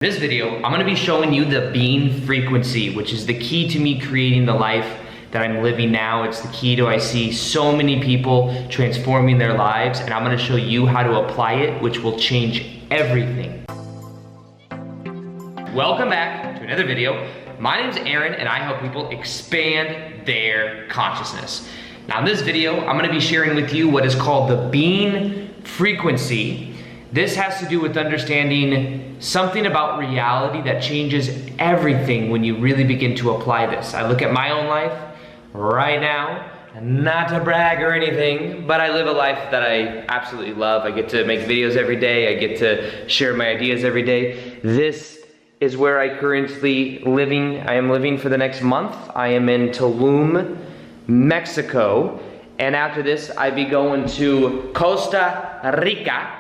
In this video, I'm going to be showing you the being frequency, which is the key to me creating the life that I'm living now. It's the key to I see so many people transforming their lives, and I'm going to show you how to apply it, which will change everything. Welcome back to another video. My name is Aaron, and I help people expand their consciousness. Now in this video, I'm going to be sharing with you what is called the being frequency. This has to do with understanding something about reality that changes everything when you really begin to apply this. I look at my own life right now, and not to brag or anything, but I live a life that I absolutely love. I get to make videos every day. I get to share my ideas every day. This is where I currently I am living for the next month. I am in Tulum, Mexico, and after this, I'll be going to Costa Rica.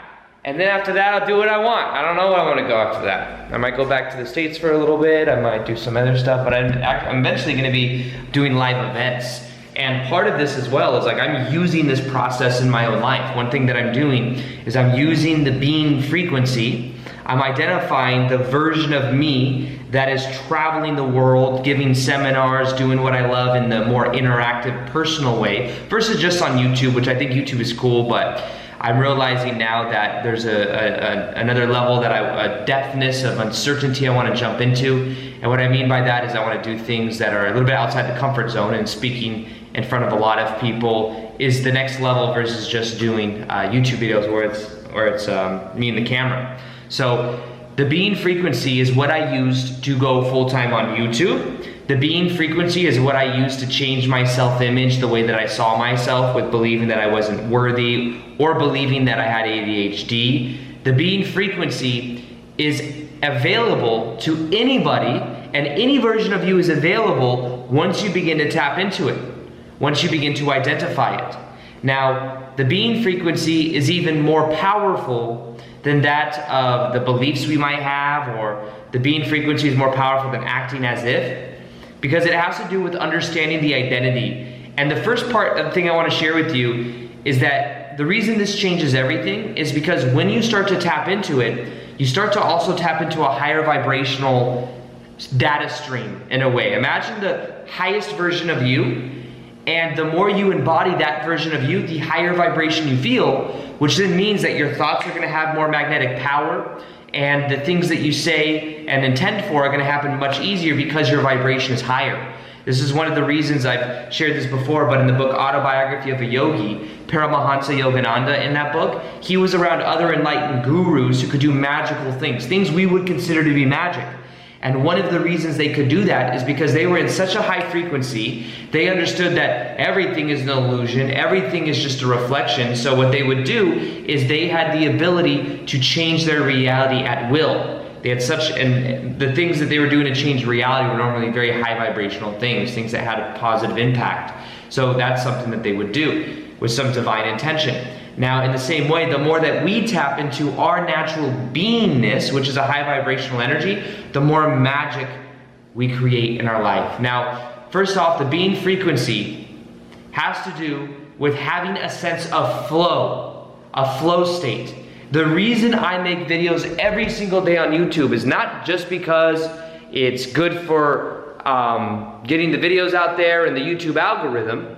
And then after that, I'll do what I want. I don't know what I want to go after that. I might go back to the States for a little bit. I might do some other stuff, but I'm eventually going to be doing live events. And part of this as well is like I'm using this process in my own life. One thing that I'm doing is I'm using the being frequency. I'm identifying the version of me that is traveling the world, giving seminars, doing what I love in the more interactive, personal way, versus just on YouTube, which I think YouTube is cool, but I'm realizing now that there's another level that a depthness of uncertainty I want to jump into. And what I mean by that is I want to do things that are a little bit outside the comfort zone, and speaking in front of a lot of people is the next level versus just doing YouTube videos where it's me and the camera. So the being frequency is what I used to go full-time on YouTube. The being frequency is what I used to change my self-image, the way that I saw myself, with believing that I wasn't worthy or believing that I had ADHD. The being frequency is available to anybody, and any version of you is available once you begin to tap into it, once you begin to identify it. Now, the being frequency is even more powerful than that of the beliefs we might have, or the being frequency is more powerful than acting as if, because it has to do with understanding the identity. And the first part of the thing I want to share with you is that the reason this changes everything is because when you start to tap into it, you start to also tap into a higher vibrational data stream in a way. Imagine the highest version of you, and the more you embody that version of you, the higher vibration you feel, which then means that your thoughts are going to have more magnetic power, and the things that you say and intend for are going to happen much easier because your vibration is higher. This is one of the reasons I've shared this before, but in the book Autobiography of a Yogi, Paramahansa Yogananda, in that book, he was around other enlightened gurus who could do magical things we would consider to be magic. And one of the reasons they could do that is because they were in such a high frequency, they understood that everything is an illusion, everything is just a reflection. So what they would do is they had the ability to change their reality at will. They had and the things that they were doing to change reality were normally very high vibrational things that had a positive impact. So that's something that they would do with some divine intention. Now, in the same way, the more that we tap into our natural beingness, which is a high vibrational energy, the more magic we create in our life. Now, first off, the being frequency has to do with having a sense of flow, a flow state. The reason I make videos every single day on YouTube is not just because it's good for getting the videos out there and the YouTube algorithm.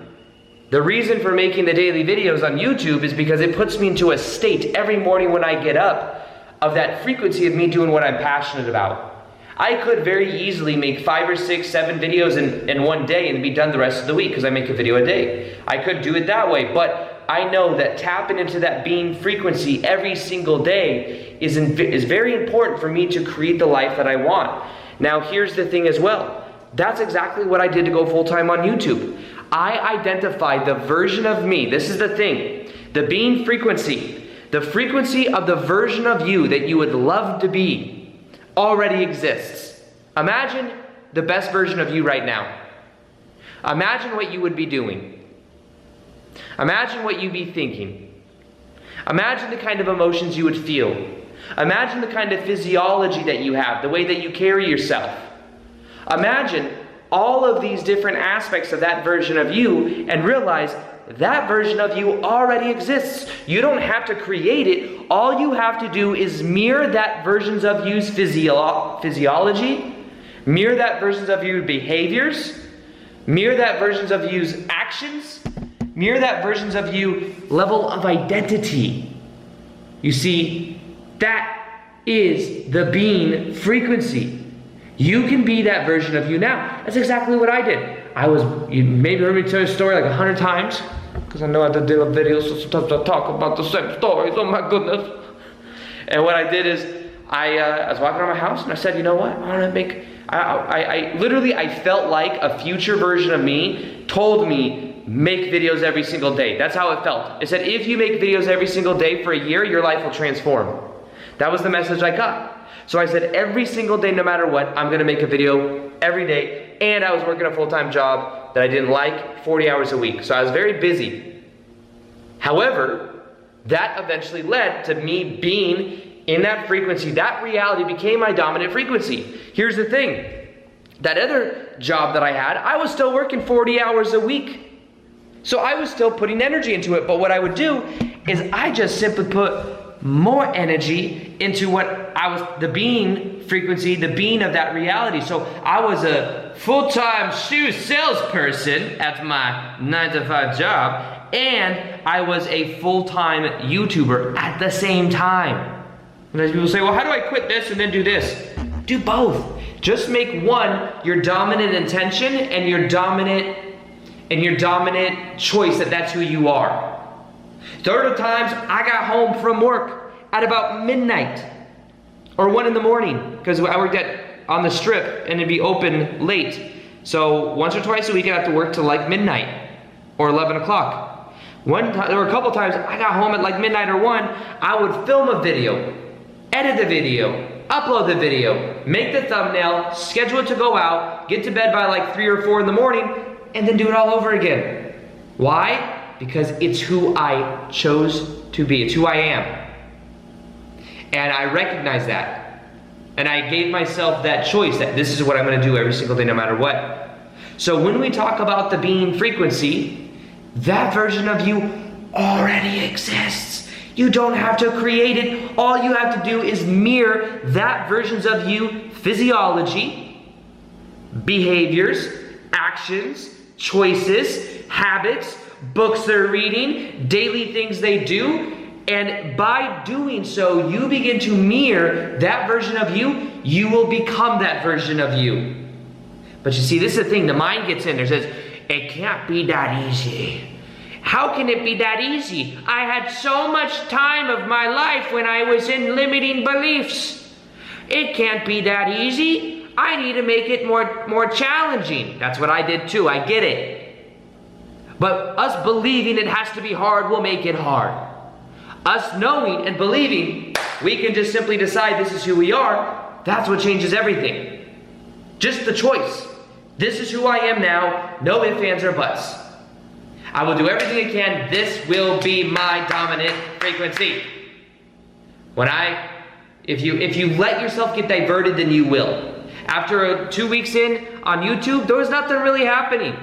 The reason for making the daily videos on YouTube is because it puts me into a state every morning when I get up of that frequency of me doing what I'm passionate about. I could very easily make 5 or 6, 7 videos in one day and be done the rest of the week because I make a video a day. I could do it that way, but I know that tapping into that being frequency every single day is very important for me to create the life that I want. Now here's the thing as well. That's exactly what I did to go full-time on YouTube. I identified the version of me. This is the thing. The being frequency. The frequency of the version of you that you would love to be already exists. Imagine the best version of you right now. Imagine what you would be doing. Imagine what you'd be thinking. Imagine the kind of emotions you would feel. Imagine the kind of physiology that you have, the way that you carry yourself. Imagine all of these different aspects of that version of you and realize that version of you already exists. You don't have to create it. all you have to do is mirror that versions of you's physiology, mirror that versions of your behaviors, mirror that versions of you's actions, mirror that versions of you level of identity. You see, that is the being frequency. You can be that version of you now. That's exactly what I did. You maybe heard me tell a story like 100 times, because I know I have to do videos, so sometimes I talk about the same stories. Oh my goodness. And what I did is, I was walking around my house and I said, you know what? I want to make, I felt like a future version of me told me, make videos every single day. That's how it felt. It said, if you make videos every single day for a year, your life will transform. That was the message I got. So I said, every single day, no matter what, I'm gonna make a video every day. And I was working a full-time job that I didn't like, 40 hours a week. So I was very busy. However, that eventually led to me being in that frequency. That reality became my dominant frequency. Here's the thing. That other job that I had, I was still working 40 hours a week. So I was still putting energy into it. But what I would do is I just simply put more energy into the being frequency, the being of that reality. So I was a full-time shoe salesperson at my 9-to-5 job, and I was a full-time YouTuber at the same time. And as people say, well, how do I quit this and then do this? Do both. Just make one your dominant intention and your dominant choice that's who you are. There are times I got home from work at about midnight or 1 in the morning, because I worked on the strip and it'd be open late. So once or twice a week I'd have to work till like midnight or 11 o'clock. There were a couple times I got home at like midnight or 1, I would film a video, edit the video, upload the video, make the thumbnail, schedule it to go out, get to bed by like 3 or 4 in the morning, and then do it all over again. Why? Because it's who I chose to be. It's who I am. And I recognize that. And I gave myself that choice that this is what I'm going to do every single day no matter what. So when we talk about the being frequency, that version of you already exists. You don't have to create it. All you have to do is mirror that versions of you physiology, behaviors, actions, choices, habits, books they're reading, daily things they do, and by doing so, you begin to mirror that version of you. You will become that version of you. But you see, this is the thing, the mind gets in there, says, it can't be that easy. How can it be that easy? I had so much time of my life when I was in limiting beliefs. It can't be that easy. I need to make it more challenging. That's what I did too, I get it. But us believing it has to be hard will make it hard. Us knowing and believing we can just simply decide this is who we are, that's what changes everything. Just the choice. This is who I am now, no ifs, ands, or buts. I will do everything I can. This will be my dominant frequency. If you let yourself get diverted, then you will. After 2 weeks in on YouTube, there was nothing really happening.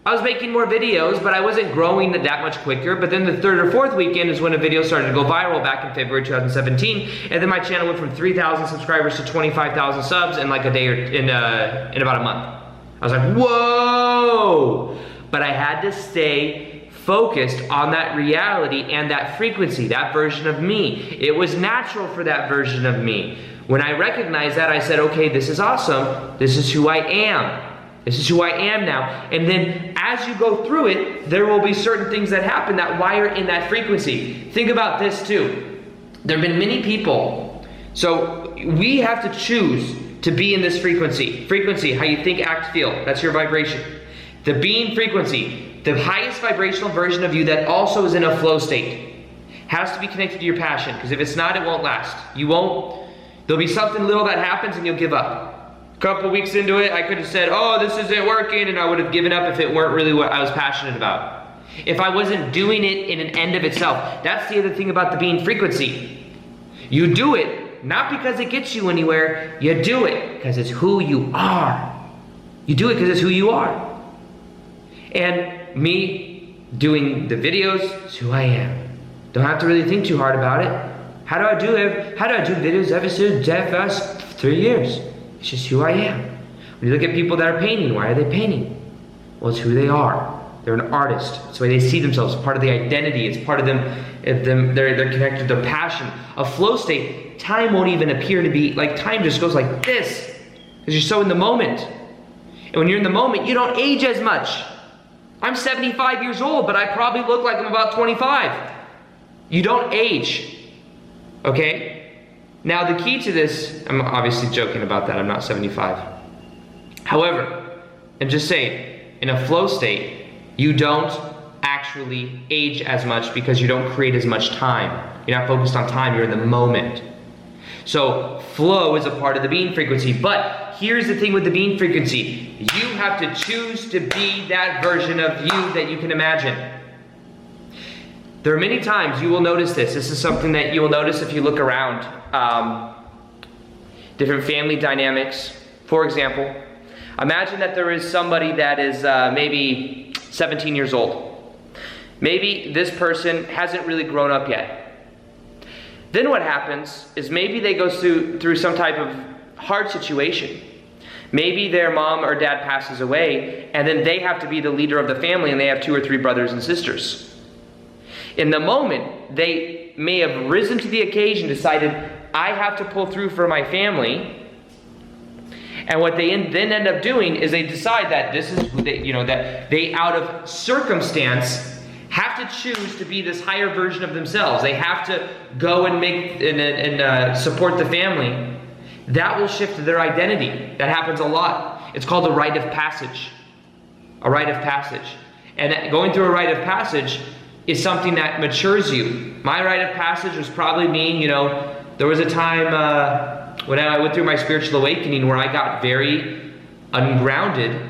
I was making more videos, but I wasn't growing that much quicker. But then the 3rd or 4th weekend is when a video started to go viral back in February 2017. And then my channel went from 3,000 subscribers to 25,000 subs in like a day or in about a month. I was like, whoa! But I had to stay focused on that reality and that frequency, that version of me. It was natural for that version of me. When I recognized that, I said, okay, this is awesome. This is who I am. This is who I am now. And then as you go through it, there will be certain things that happen that wire in that frequency. Think about this too. There have been many people. So we have to choose to be in this frequency. Frequency, how you think, act, feel. That's your vibration. The being frequency, the highest vibrational version of you that also is in a flow state, has to be connected to your passion. Because if it's not, it won't last. There'll be something little that happens and you'll give up. A couple weeks into it, I could have said, oh, this isn't working, and I would have given up if it weren't really what I was passionate about. If I wasn't doing it in an end of itself. That's the other thing about the being frequency. You do it, not because it gets you anywhere, you do it because it's who you are. You do it because it's who you are. And me doing the videos is who I am. Don't have to really think too hard about it. How do I do videos ever since the first 3 years? It's just who I am. When you look at people that are painting, why are they painting? Well, it's who they are. They're an artist. It's the way they see themselves. It's part of the identity. It's part of them. They're connected to their passion. A flow state, time won't even appear to be, like time just goes like this. Because you're so in the moment. And when you're in the moment, you don't age as much. I'm 75 years old, but I probably look like I'm about 25. You don't age. Okay? Now the key to this, I'm obviously joking about that, I'm not 75. However, and just saying, in a flow state, you don't actually age as much because you don't create as much time. You're not focused on time, you're in the moment. So flow is a part of the being frequency, but here's the thing with the being frequency. You have to choose to be that version of you that you can imagine. There are many times you will notice this. This is something that you will notice if you look around. Different family dynamics. For example, imagine that there is somebody that is maybe 17 years old. Maybe this person hasn't really grown up yet. Then what happens is maybe they go through some type of hard situation. Maybe their mom or dad passes away, and then they have to be the leader of the family, and they have 2 or 3 brothers and sisters. In the moment, they may have risen to the occasion, decided, I have to pull through for my family. And what they then end up doing is they decide that this is who they, that they out of circumstance have to choose to be this higher version of themselves. They have to go and make and support the family. That will shift their identity. That happens a lot. It's called a rite of passage. A rite of passage. And going through a rite of passage is something that matures you. My rite of passage was probably me, there was a time when I went through my spiritual awakening where I got very ungrounded,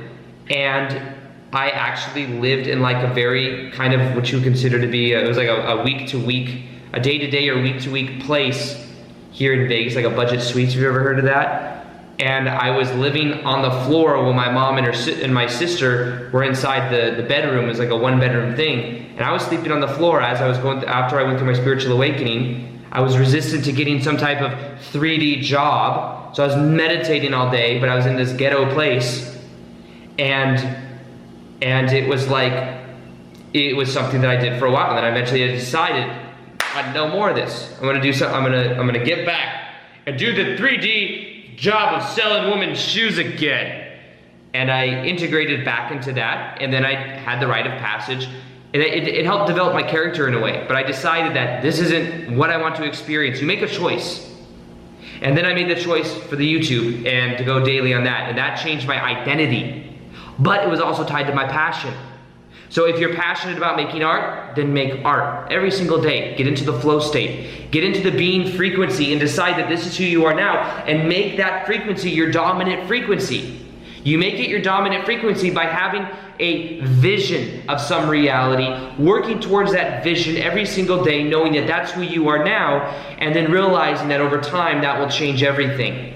and I actually lived in like a very kind of what you consider to be, it was like a week-to-week, a day-to-day or week-to-week place here in Vegas, like a budget suites, have you ever heard of that? And I was living on the floor while my mom and my sister were inside the bedroom. It was like a 1-bedroom thing. And I was sleeping on the floor as I was after I went through my spiritual awakening. I was resistant to getting some type of 3D job. So I was meditating all day, but I was in this ghetto place. And it was like, it was something that I did for a while. And then eventually I decided, I'd know more of this. I'm gonna do something, I'm gonna get back and do the 3D job of selling women's shoes again. And I integrated back into that, and then I had the rite of passage. And it helped develop my character in a way, but I decided that this isn't what I want to experience. You make a choice. And then I made the choice for the YouTube and to go daily on that, and that changed my identity. But it was also tied to my passion. So if you're passionate about making art, then make art every single day. Get into the flow state. Get into the being frequency and decide that this is who you are now, and make that frequency your dominant frequency. You make it your dominant frequency by having a vision of some reality, working towards that vision every single day, knowing that that's who you are now, and then realizing that over time that will change everything.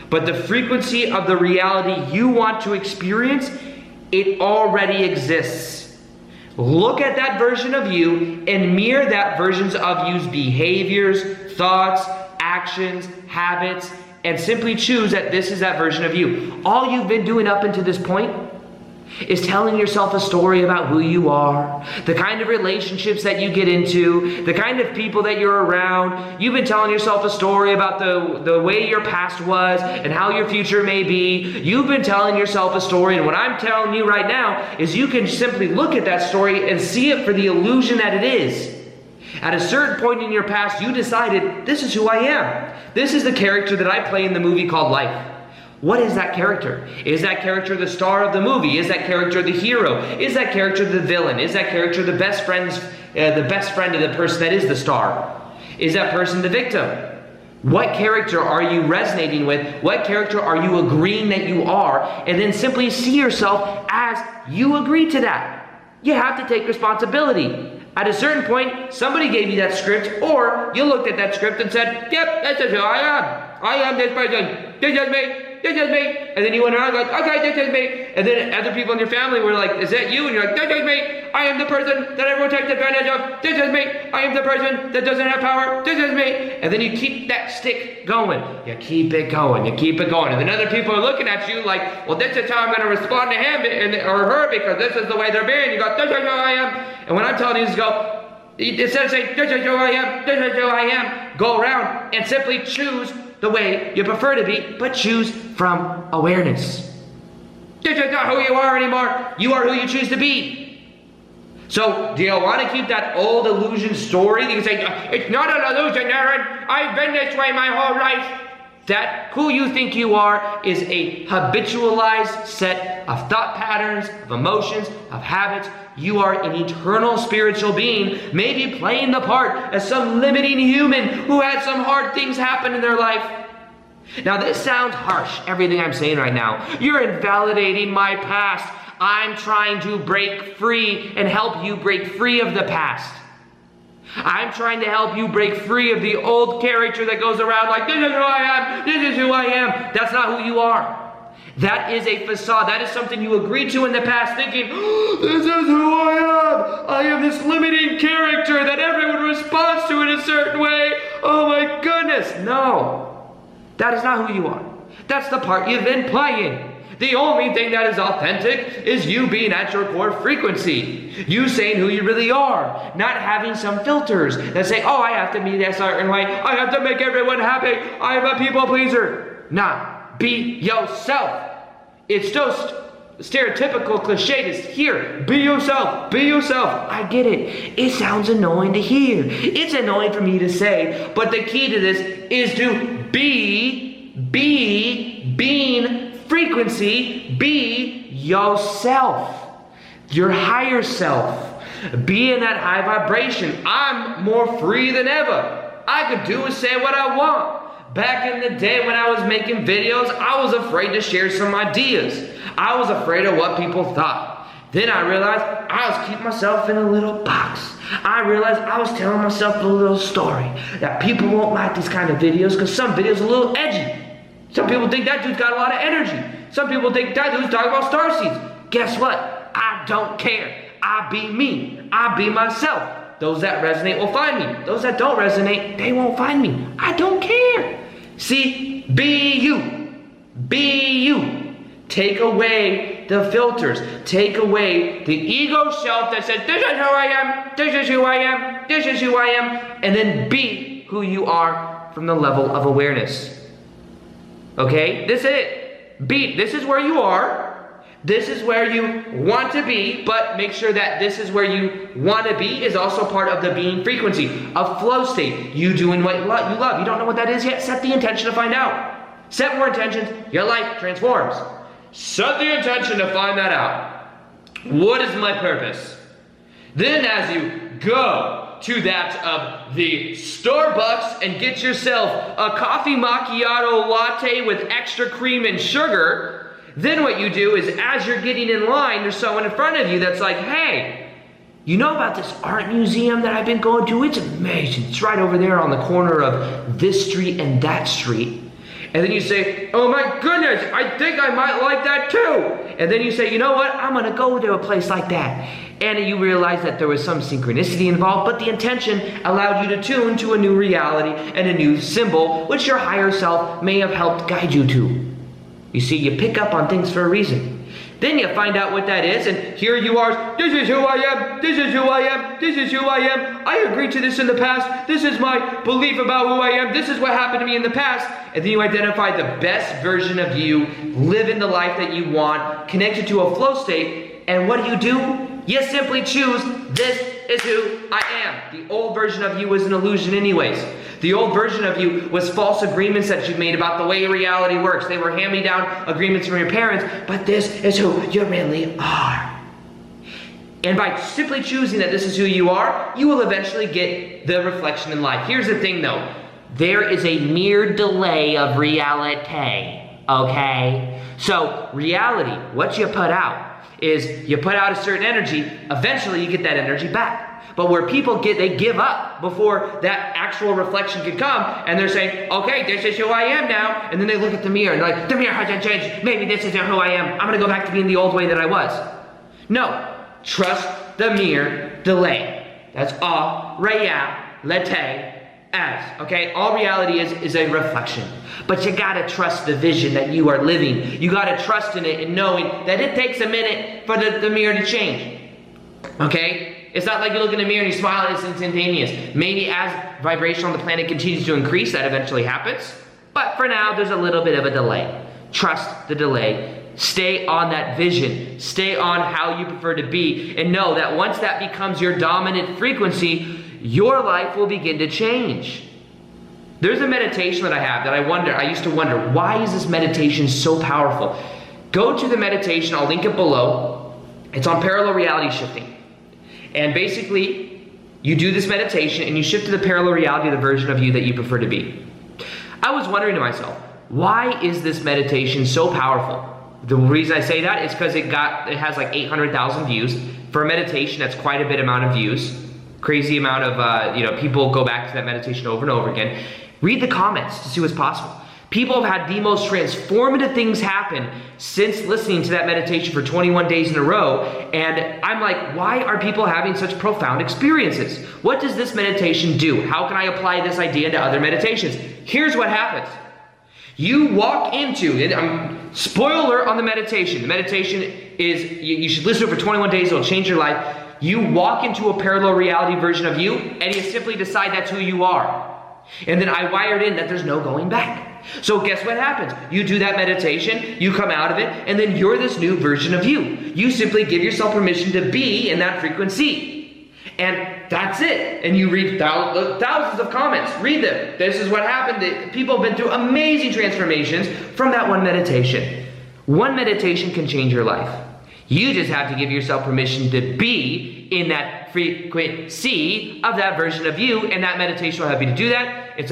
But the frequency of the reality you want to experience, it already exists. Look at that version of you and mirror that version of you's behaviors, thoughts, actions, habits, and simply choose that this is that version of you. All you've been doing up until this point is telling yourself a story about who you are, the kind of relationships that you get into, the kind of people that you're around. You've been telling yourself a story about the way your past was and how your future may be. You've been telling yourself a story, and what I'm telling you right now is you can simply look at that story and see it for the illusion that it is. At a certain point in your past, you decided, this is who I am. This is the character that I play in the movie called life. What is that character? Is that character the star of the movie? Is that character the hero? Is that character the villain? Is that character the best friend of the person that is the star? Is that person the victim? What character are you resonating with? What character are you agreeing that you are? And then simply see yourself as you agree to that. You have to take responsibility. At a certain point, somebody gave you that script, or you looked at that script and said, yep, that's who I am. I am this person. This is me. this is me. And then you went around like, okay, this is me. And then other people in your family were like, is that you? And you're like, this is me. I am the person that everyone takes advantage of. This is me. I am the person that doesn't have power. This is me. And then you keep that stick going. You keep it going. You keep it going. And then other people are looking at you like, well, this is how I'm going to respond to him or her because this is the way they're being. You go, this is who I am. And when I'm telling you to go, instead of saying, this is who I am, this is who I am, go around and simply choose the way you prefer to be, but choose from awareness. This is not who you are anymore. You are who you choose to be. So, do you want to keep that old illusion story? You can say, it's not an illusion, Aaron. I've been this way my whole life. That who you think you are is a habitualized set of thought patterns, of emotions, of habits. You are an eternal spiritual being, maybe playing the part as some limiting human who had some hard things happen in their life. Now this sounds harsh, everything I'm saying right now. You're invalidating my past. I'm trying to break free and help you break free of the past. I'm trying to help you break free of the old character that goes around like, this is who I am, this is who I am. That's not who you are. That is a facade. That is something you agreed to in the past thinking, oh, this is who I am. I am this limiting character that everyone responds to in a certain way. Oh my goodness. No, that is not who you are. That's the part you've been playing. The only thing that is authentic is you being at your core frequency. You saying who you really are, not having some filters that say, oh, I have to be a certain way. I have to make everyone happy. I am a people pleaser. Nah, be yourself. It's just stereotypical cliche to hear. Be yourself. Be yourself. I get it. It sounds annoying to hear. It's annoying for me to say, but the key to this is to being frequency, be yourself, your higher self. Be in that high vibration. I'm more free than ever. I could do and say what I want. Back in the day when I was making videos, I was afraid to share some ideas. I was afraid of what people thought. Then I realized I was keeping myself in a little box. I realized I was telling myself a little story that people won't like these kind of videos because some videos are a little edgy. Some people think that dude's got a lot of energy. Some people think that dude's talking about starseeds. Guess what? I don't care. I be me. I be myself. Those that resonate will find me. Those that don't resonate, they won't find me. I don't care. See, be you. Be you. Take away the filters. Take away the ego shelf that says, this is who I am, this is who I am, this is who I am, and then be who you are from the level of awareness. Okay, this is it. This is where you are. This is where you want to be, but make sure that this is where you want to be is also part of the being frequency, a flow state. You doing what you love. You don't know what that is yet? Set the intention to find out. Set more intentions, your life transforms. Set the intention to find that out. What is my purpose? Then as you go to that of the Starbucks and get yourself a coffee macchiato latte with extra cream and sugar, then what you do is as you're getting in line, there's someone in front of you that's like, hey, you know about this art museum that I've been going to? It's amazing. It's right over there on the corner of this street and that street. And then you say, oh my goodness, I think I might like that too. And then you say, you know what? I'm going to go to a place like that. And you realize that there was some synchronicity involved, but the intention allowed you to tune to a new reality and a new symbol, which your higher self may have helped guide you to. You see, you pick up on things for a reason. Then you find out what that is, and here you are, this is who I am, this is who I am, this is who I am. I agreed to this in the past. This is my belief about who I am. This is what happened to me in the past. And then you identify the best version of you, live in the life that you want, connected to a flow state, and what do? You simply choose, this is who I am. The old version of you was an illusion anyways. The old version of you was false agreements that you made about the way reality works. They were hand-me-down agreements from your parents, but this is who you really are. And by simply choosing that this is who you are, you will eventually get the reflection in life. Here's the thing though, there is a mere delay of reality, okay? So reality, what you put out, is you put out a certain energy, eventually you get that energy back. But where people they give up before that actual reflection can come, and they're saying, okay, this is who I am now, and then they look at the mirror and they're like, the mirror hasn't changed, maybe this isn't who I am, I'm gonna go back to being the old way that I was. No, trust the mere delay. That's all reality as, okay? All reality is a reflection. But you gotta trust the vision that you are living. You gotta trust in it and knowing that it takes a minute for the mirror to change, okay? It's not like you look in the mirror and you smile and it's instantaneous. Maybe as vibration on the planet continues to increase, that eventually happens. But for now, there's a little bit of a delay. Trust the delay. Stay on that vision. Stay on how you prefer to be. And know that once that becomes your dominant frequency, your life will begin to change. There's a meditation that I have that I used to wonder, why is this meditation so powerful? Go to the meditation, I'll link it below. It's on parallel reality shifting. And basically, you do this meditation and you shift to the parallel reality of the version of you that you prefer to be. I was wondering to myself, why is this meditation so powerful? The reason I say that is because it has like 800,000 views. For a meditation, that's quite a bit amount of views. Crazy amount of, people go back to that meditation over and over again. Read the comments to see what's possible. People have had the most transformative things happen since listening to that meditation for 21 days in a row. And I'm like, why are people having such profound experiences? What does this meditation do? How can I apply this idea to other meditations? Here's what happens. You walk into it. Spoiler on the meditation. The meditation is, you should listen to it for 21 days. It'll change your life. You walk into a parallel reality version of you, and you simply decide that's who you are. And then I wired in that there's no going back. So guess what happens? You do that meditation, you come out of it, and then you're this new version of you. You simply give yourself permission to be in that frequency. And that's it. And you read thousands of comments. Read them. This is what happened. People have been through amazing transformations from that one meditation. One meditation can change your life. You just have to give yourself permission to be in that frequency of that version of you, and that meditation will help you to do that. It's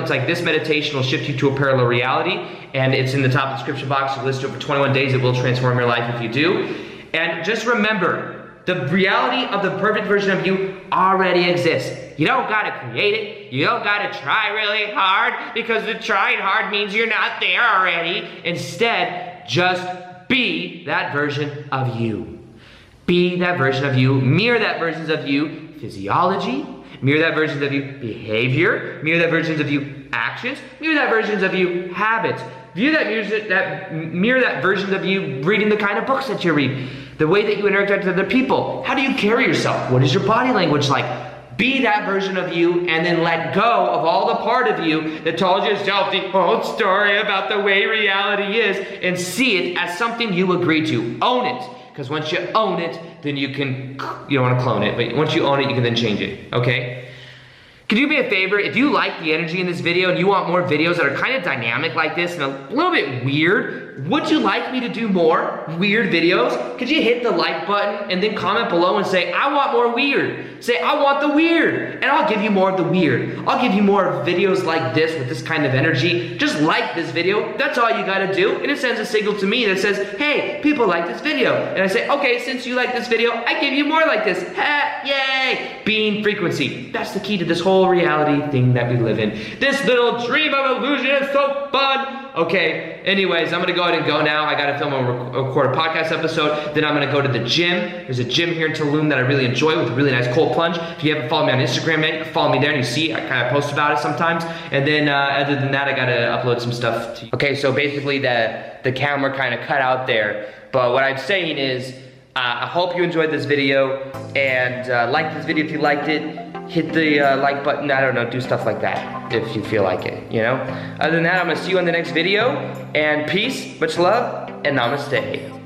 like this meditation will shift you to a parallel reality, and it's in the top description box. You listen to it for 21 days. It will transform your life if you do. And just remember, the reality of the perfect version of you already exists. You don't gotta create it. You don't gotta try really hard, because the trying hard means you're not there already. Instead, just be that version of you. Be that version of you. Mirror that version of you physiology. Mirror that version of you behavior. Mirror that version of you actions. Mirror that version of you habits. Mirror that version of you reading the kind of books that you read. The way that you interact with other people. How do you carry yourself? What is your body language like? Be that version of you, and then let go of all the part of you that told yourself the old story about the way reality is, and see it as something you agree to. Own it. Because once you own it, then you don't want to clone it, but once you own it, you can then change it, okay? Could you do me a favor? If you like the energy in this video and you want more videos that are kind of dynamic like this and a little bit weird, would you like me to do more weird videos? Could you hit the like button and then comment below and say, I want more weird. Say, I want the weird. And I'll give you more of the weird. I'll give you more videos like this with this kind of energy. Just like this video. That's all you gotta do. And it sends a signal to me that says, hey, people like this video. And I say, okay, since you like this video, I give you more like this. Ha, yay! Being frequency. That's the key to this whole reality thing that we live in. This little dream of illusion is so fun. Okay, anyways, I'm gonna go ahead and go now. I gotta film and record a podcast episode. Then I'm gonna go to the gym. There's a gym here in Tulum that I really enjoy with a really nice cold plunge. If you haven't followed me on Instagram yet, you can follow me there and you see I kind of post about it sometimes. And then other than that, I gotta upload some stuff to you. Okay, so basically the camera kind of cut out there. But what I'm saying is, I hope you enjoyed this video, and like this video if you liked it. Hit the like button, I don't know, do stuff like that if you feel like it, Other than that, I'm gonna see you in the next video, and peace, much love, and namaste.